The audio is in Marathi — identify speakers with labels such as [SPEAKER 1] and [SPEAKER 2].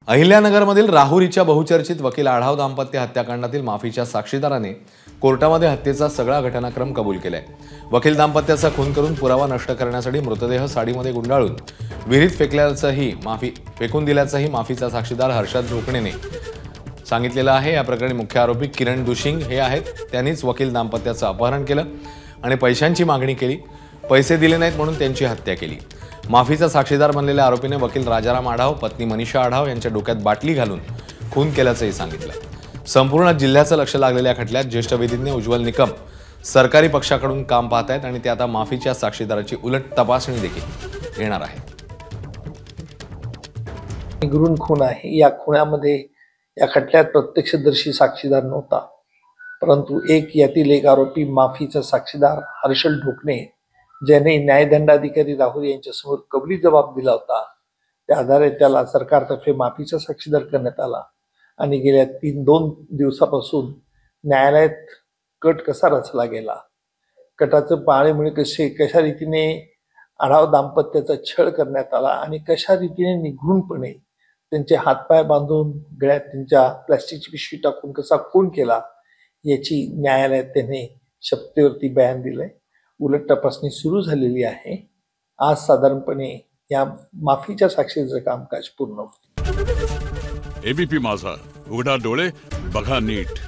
[SPEAKER 1] अहिल्यानगरमधील राहुरीच्या बहुचर्चित वकील आढाव दाम्पत्य हत्याकांडातील माफीच्या साक्षीदाराने कोर्टामध्ये हत्येचा सगळा घटनाक्रम कबूल केलाय। वकील दाम्पत्याचा खून करून पुरावा नष्ट करण्यासाठी मृतदेह साडीमध्ये गुंडाळून विहिरीत फेकून दिल्याचंही माफीचा साक्षीदार हर्षद ढोकणेने सांगितलेलं आहे। या प्रकरणी मुख्य आरोपी किरण दुशिंग हे आहेत। त्यांनीच वकील दाम्पत्याचं अपहरण केलं आणि पैशांची मागणी केली। पैसे दिले नाहीत म्हणून त्यांची हत्या केली। माफीचा साक्षीदार बनलेल्या आरोपीने वकील राजाराम आढाव, पत्नी मनीषा आढाव यांच्या डोक्यात बाटली घालून खून केल्याचंही सांगितलं। संपूर्ण जिल्ह्याचं लक्ष लागलेल्या खटल्यात ज्येष्ठ विधिज्ञ उज्ज्वल निकम सरकारी पक्षाकडून काम पाहत आहेत आणि ते आता माफीच्या साक्षीदाराची उलट तपासणी देखील घेणार आहे।
[SPEAKER 2] निगरून खून आहे। या खुनामध्ये या खटल्यात प्रत्यक्षदर्शी साक्षीदार नव्हता, परंतु यातील एक आरोपी माफीचा साक्षीदार हर्षद ढोकणे ज्याने न्यायदंडाधिकारी राहुल यांच्यासमोर कबुली जबाब दिला होता, त्या आधारे त्याला सरकारतर्फे माफीचा साक्षीदार करण्यात आला आणि गेल्या 2 दिवसापासून न्यायालयात कट कसा रचला गेला, कटाचं पाळेमुळे कशा रीतीने आढाव दाम्पत्याचा छळ करण्यात आला आणि कशा रीतीने निघूनपणे त्यांचे हातपाय बांधून गळ्यात त्यांच्या प्लास्टिकची पिशवी टाकून कसा खून केला याची न्यायालयात त्याने शपथेवरती बयान दिलंय। उलट तपासणी सुरू झालेली आहे। आज साधारणपणे या माफीच्या साक्षीचं कामकाज पूर्ण होईल।
[SPEAKER 3] एबीपी माझा, उघडा डोळे बघा नीट।